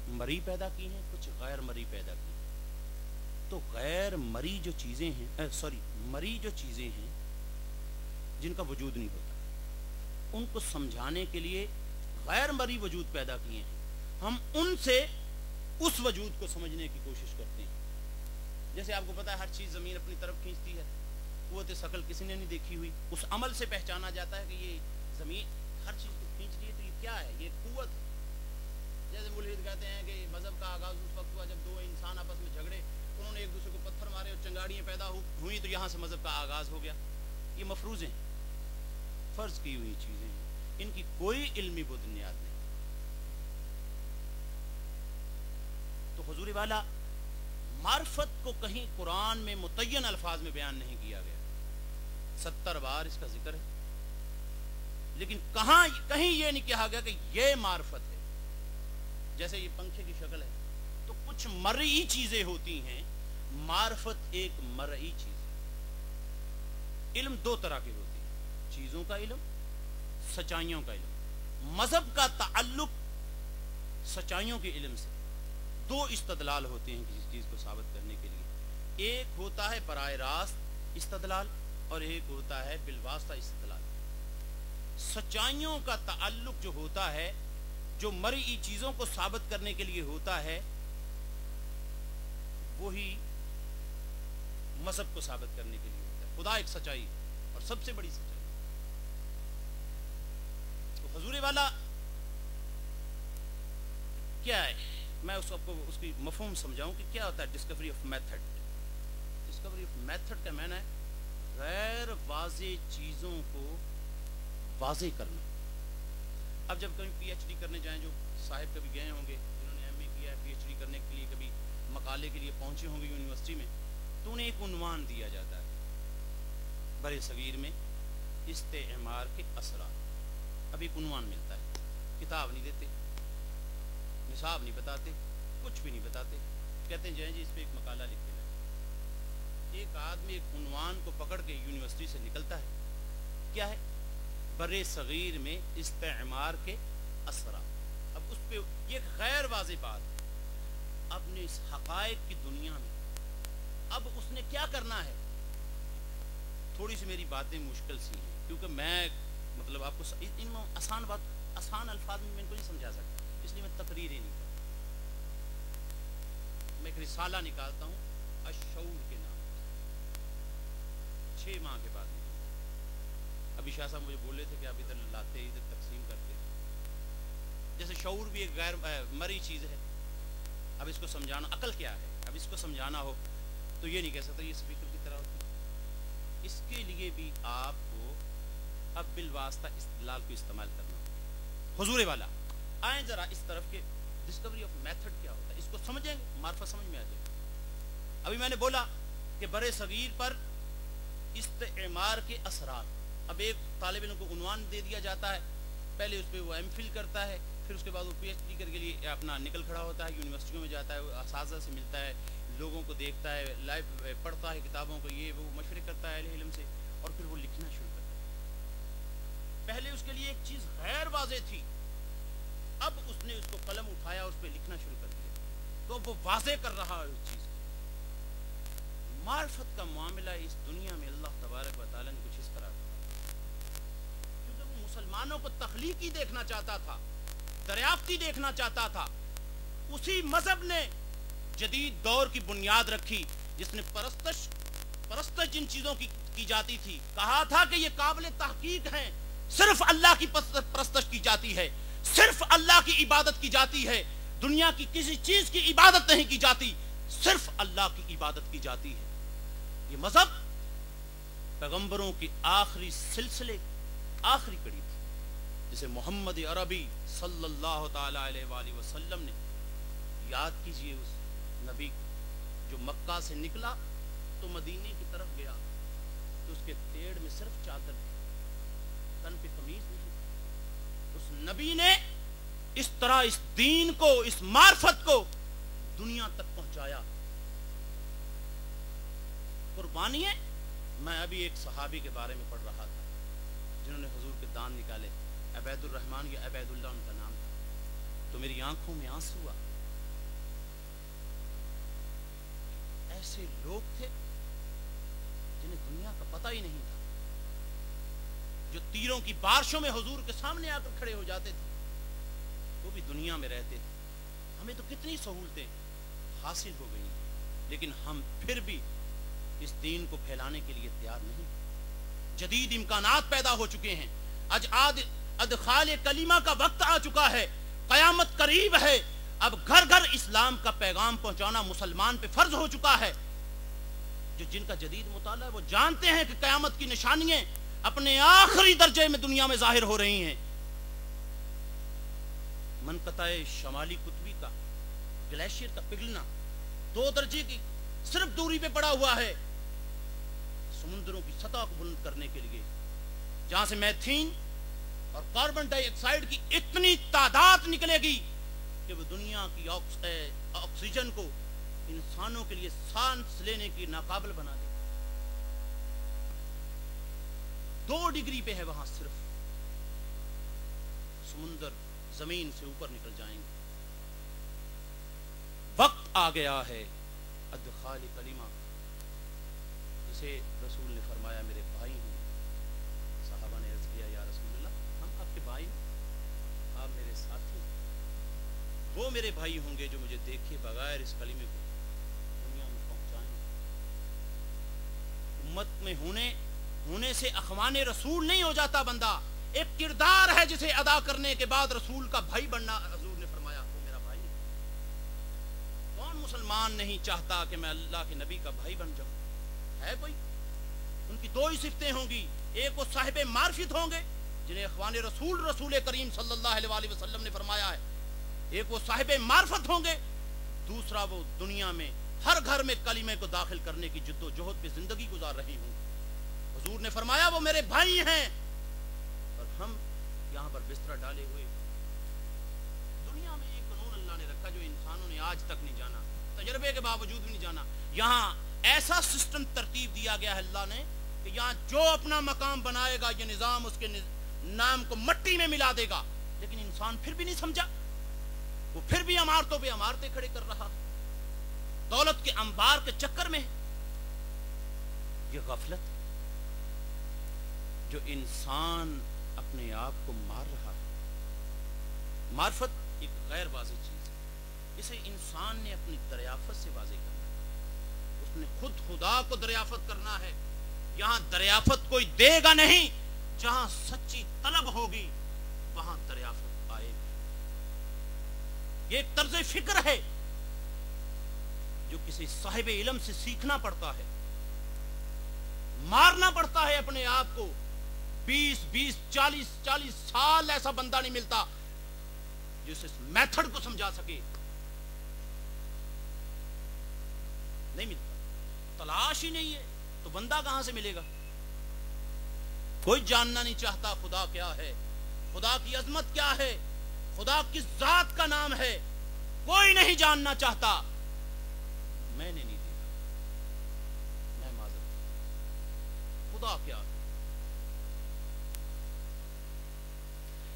مری پیدا کی ہیں، کچھ غیر مری پیدا کی ہیں۔ تو غیر مری جو چیزیں ہیں مری جو چیزیں ہیں جن کا وجود نہیں ہوتا، ان کو سمجھانے کے لیے غیر مری وجود پیدا کیے ہیں۔ ہم ان سے اس وجود کو سمجھنے کی کوشش کرتے ہیں۔ جیسے آپ کو پتا ہے ہر چیز زمین اپنی طرف کھینچتی ہے، قوت ثقل کسی نے نہیں دیکھی ہوئی، اس عمل سے پہچانا جاتا ہے کہ یہ زمین ہر چیز کو کھینچ رہی ہے، تو یہ کیا ہے؟ یہ قوت ہے۔ جیسے ملحد کہتے ہیں کہ مذہب کا آغاز اس وقت ہوا جب دو انسان آپس میں جھگڑے، انہوں نے ایک دوسرے کو پتھر مارے اور چنگاڑیاں پیدا ہوئی، تو یہاں سے مذہب کا آغاز ہو گیا۔ یہ مفروضیں ہیں، فرض کی ہوئی چیزیں ہیں، ان کی کوئی علمی بنیاد نہیں۔ تو حضور والا معرفت کو کہیں قرآن میں متعین الفاظ میں بیان نہیں کیا گیا، 70 بار اس کا ذکر ہے، لیکن کہیں یہ نہیں کہا گیا کہ یہ معرفت ہے۔ جیسے یہ پنکھے کی شکل ہے، تو کچھ مرئی چیزیں ہوتی ہیں، معرفت ایک مرئی چیز ہے۔ علم دو طرح کے ہوتے ہیں، چیزوں کا علم، سچائیوں کا علم۔ مذہب کا تعلق سچائیوں کے علم سے، دو استدلال ہوتے ہیں کسی چیز کو ثابت کرنے کے لیے، ایک ہوتا ہے براہ راست استدلال اور ایک ہوتا ہے بالواسطہ استدلال۔ سچائیوں کا تعلق جو ہوتا ہے، جو مرئی چیزوں کو ثابت کرنے کے لیے ہوتا ہے، وہی مذہب کو ثابت کرنے کے لیے ہوتا ہے۔ خدا ایک سچائی اور سب سے بڑی سچائی۔ تو حضور والا کیا ہے؟ میں آپ کو اس کی مفہوم سمجھاؤں کہ کیا ہوتا ہے Discovery of method. Discovery of method کا معنی ہے غیر واضح چیزوں کو واضح کرنا۔ اب جب کبھی پی ایچ ڈی کرنے جائیں، جو صاحب کبھی گئے ہوں گے، جنہوں نے ایم اے کیا ہے، پی ایچ ڈی کرنے کے لیے کبھی مقالے کے لیے پہنچے ہوں گے یونیورسٹی میں، تو انہیں ایک عنوان دیا جاتا ہے برِ صغیر میں استعمار کے اثرات۔ اب ایک عنوان ملتا ہے، کتاب نہیں دیتے، نصاب نہیں بتاتے، کچھ بھی نہیں بتاتے، کہتے ہیں جائیں جی اس پہ ایک مقالہ لکھ کے لائیں۔ ایک آدمی ایک عنوان کو پکڑ کے یونیورسٹی سے نکلتا ہے، کیا ہے؟ برِ صغیر میں استعمار کے اثرات۔ اب اس پہ یہ غیر واضح بات ہے۔ اب نے اس حقائق کی دنیا میں اب اس نے کیا کرنا ہے؟ تھوڑی سی میری باتیں مشکل سی ہیں، کیونکہ میں مطلب آپ کو ان میں آسان الفاظ میں ان کو نہیں سمجھا سکتا، اس لیے میں تقریر ہی نہیں کرتا۔ میں ایک رسالہ نکالتا ہوں الشعور کے نام سے، 6 ماہ کے بعد ابھی شاہ صاحب مجھے بولے تھے کہ آپ ادھر لاتے ادھر تقسیم کرتے۔ جیسے شعور بھی ایک غیر مری چیز ہے، اب اس کو سمجھانا، عقل کیا ہے، اب اس کو سمجھانا ہو تو یہ نہیں کہہ سکتا یہ اسپیکر کی طرح ہوتی ہے۔ اس کے لیے بھی آپ کو اب بالواسطہ استدلال کو استعمال کرنا ہوگا۔ حضور والا آئیں ذرا اس طرف کے ڈسکوری آف میتھڈ کیا ہوتا ہے، اس کو سمجھیں گے، معرفت سمجھ میں آ جائے گا۔ ابھی میں نے بولا کہ برِ صغیر پر استعمار کے اثرات۔ اب ایک طالب علم کو عنوان دے دیا جاتا ہے، پہلے اس پہ وہ ایم فل کرتا ہے، پھر اس کے بعد وہ پی ایچ ڈی کر کے لیے اپنا نکل کھڑا ہوتا ہے، یونیورسٹیوں میں جاتا ہے، اساتذہ سے ملتا ہے، لوگوں کو دیکھتا ہے، لائیو پڑھتا ہے کتابوں کو، یہ وہ مشورے کرتا ہے اہل علم سے، اور پھر وہ لکھنا شروع کرتا ہے۔ پہلے اس کے لیے ایک چیز غیر واضح تھی، اب اس نے اس کو قلم اٹھایا، اس پہ لکھنا شروع کر دیا، تو وہ واضح کر رہا ہے اس چیز کو۔ معرفت کا معاملہ اس دنیا میں اللہ تبارک و تعالیٰ نے کچھ اس طرح مسلمانوں کو تخلیقی دیکھنا چاہتا تھا، دریافتی دیکھنا چاہتا تھا۔ اسی مذہب نے جدید دور کی بنیاد رکھی، جس نے پرستش جن چیزوں کی جاتی تھی، کہا تھا کہ یہ قابل تحقیق ہیں، صرف اللہ کی پرستش کی جاتی ہے، صرف اللہ کی عبادت کی جاتی ہے، دنیا کی کسی چیز کی عبادت نہیں کی جاتی، صرف اللہ کی عبادت کی جاتی ہے۔ یہ مذہب پیغمبروں کے آخری سلسلے، آخری کڑی تھی، جسے محمد عربی صلی اللہ تعالی علیہ وآلہ وسلم نے، یاد کیجئے اس نبی جو مکہ سے نکلا تو مدینے کی طرف گیا، تو اس کے پیڑ میں صرف چادر تھی، تن پہ قمیض نہیں۔ اس نبی نے اس طرح اس دین کو، اس معرفت کو دنیا تک پہنچایا۔ قربانی ہے۔ میں ابھی ایک صحابی کے بارے میں پڑھ رہا تھا جنہوں نے حضور کے دان نکالے، عبید الرحمن یا عبید اللہ ان کا نام تھا۔ تو تو میری آنکھوں میں آنسو آ. ایسے لوگ تھے جنہیں دنیا کا پتہ ہی نہیں تھا, جو تیروں کی بارشوں میں حضور کے سامنے آ کر کھڑے ہو جاتے تھے, وہ بھی دنیا میں رہتے تھے. ہمیں تو کتنی سہولتیں حاصل ہو گئی, لیکن ہم پھر بھی اس دین کو پھیلانے کے لیے تیار نہیں. جدید امکانات پیدا ہو چکے ہیں, ادخال کلمہ کا وقت آ چکا ہے, قیامت قریب ہے. اب گھر گھر اسلام کا پیغام پہنچانا مسلمان پہ فرض ہو چکا ہے. جو جن کا جدید مطالعہ ہے وہ جانتے ہیں کہ قیامت کی نشانیاں اپنے آخری درجے میں دنیا میں ظاہر ہو رہی ہیں. منقطع شمالی قطبی کا گلیشیئر کا پگھلنا 2 درجے کی صرف دوری پہ پڑا ہوا ہے سمندروں کی سطح کو بلند کرنے کے لیے, جہاں سے میتھین اور کاربن ڈائی آکسائڈ کی اتنی تعداد نکلے گی کہ وہ دنیا کی آکسیجن کو انسانوں کے لیے سانس لینے کی ناقابل بنا دے. 2 ڈگری پہ ہے وہاں, صرف سمندر زمین سے اوپر نکل جائیں گے. وقت آ گیا ہے ادخال کلمہ, جسے رسول نے فرمایا میرے بھائی ہیں. صحابہ نے عرض کیا یا رسول اللہ, ہم آپ کے بھائی ہیں, آپ میرے ساتھی ہیں. وہ میرے بھائی ہوں گے جو مجھے دیکھے بغیر اس کلمے کو دنیا میں پہنچائیں. امت میں ہونے سے اخوان رسول نہیں ہو جاتا بندہ, ایک کردار ہے جسے ادا کرنے کے بعد رسول کا بھائی بننا. حضور نے فرمایا وہ میرا بھائی ہے. کون مسلمان نہیں چاہتا کہ میں اللہ کے نبی کا بھائی بن جاؤں؟ ہے کوئی؟ ان کی 2 ہی صفتیں ہوں گی, ایک وہ صاحب معرفت ہوں گے جنہیں اخوان رسول کریم صلی اللہ علیہ وسلم نے فرمایا ہے, ایک وہ صاحب معرفت ہوں گے, دوسرا وہ دنیا میں ہر گھر میں کلمے کو داخل کرنے کی جد و جہد پہ زندگی گزار رہی ہوں. حضور نے فرمایا وہ میرے بھائی ہیں. اور ہم یہاں پر بستر ڈالے ہوئے, دنیا میں ایک قانون اللہ نے رکھا جو انسانوں نے آج تک نہیں جانا, تجربے کے باوجود بھی نہیں جانا. یہاں ایسا سسٹم ترتیب دیا گیا ہے اللہ نے کہ یہاں جو اپنا مقام بنائے گا یہ نظام اس کے نام کو مٹی میں ملا دے گا. لیکن انسان پھر بھی نہیں سمجھا, وہ پھر بھی عمارتوں پہ عمارتیں کھڑے کر رہا, دولت کے انبار کے چکر میں. یہ غفلت جو انسان اپنے آپ کو مار رہا ہے. معرفت ایک غیر واضح چیز ہے, اسے انسان نے اپنی دریافت سے واضح کرنا ہے. اس نے خود خدا کو دریافت کرنا ہے. یہاں دریافت کوئی دے گا نہیں, جہاں سچی طلب ہوگی وہاں دریافت آئے گی. یہ ایک طرز فکر ہے جو کسی صاحب علم سے سیکھنا پڑتا ہے. مارنا پڑتا ہے اپنے آپ کو. 20-40 سال ایسا بندہ نہیں ملتا جو اس میتھڈ کو سمجھا سکے. نہیں ملتا, تلاش ہی نہیں ہے تو بندہ کہاں سے ملے گا؟ کوئی جاننا نہیں چاہتا خدا کیا ہے, خدا کی عظمت کیا ہے, خدا کس ذات کا نام ہے, کوئی نہیں جاننا چاہتا. میں نے نہیں دیکھا, میں معذرت, خدا کیا ہے.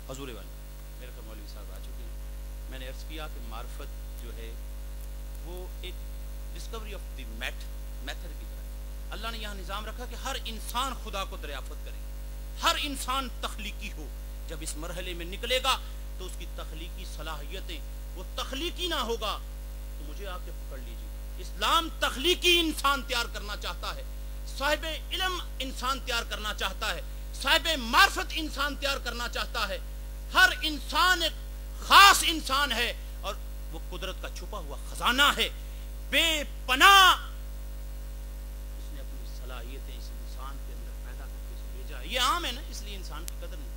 حضور والا میرے کو مولوی صاحب آ چکے ہیں. میں نے عرض کیا کہ معرفت جو ہے وہ ایک ڈسکوری آف دی میتھڈ کی طرح اللہ نے یہاں نظام رکھا کہ ہر انسان خدا کو دریافت کرے, ہر انسان تخلیقی ہو. جب اس مرحلے میں نکلے گا تو اس کی تخلیقی صلاحیتیں, وہ تخلیقی نہ ہوگا تو مجھے آ کے پکڑ لیجیے. اسلام تخلیقی انسان تیار کرنا چاہتا ہے, صاحب علم انسان تیار کرنا چاہتا ہے, صاحب معرفت انسان تیار کرنا چاہتا ہے. ہر انسان ایک خاص انسان ہے اور وہ قدرت کا چھپا ہوا خزانہ ہے, بے پناہ. اس نے اپنی صلاحیتیں اس انسان کے اندر پیدا کر کے بھیجا ہے. یہ عام ہے نا, اس لیے انسان کی قدر نہیں.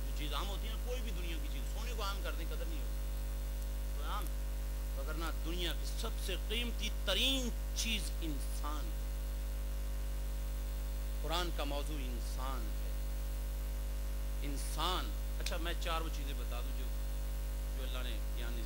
جو چیز عام ہوتی ہے کوئی بھی دنیا کی چیز, سونے کو عام کر دیں قدر نہیں ہوگی, تو عام. وگرنہ دنیا کی سب سے قیمتی ترین چیز انسان ہے. قرآن کا موضوع انسان ہے. انسان. اچھا میں 4 وہ چیزیں بتا دوں جو اللہ نے یہاں نظام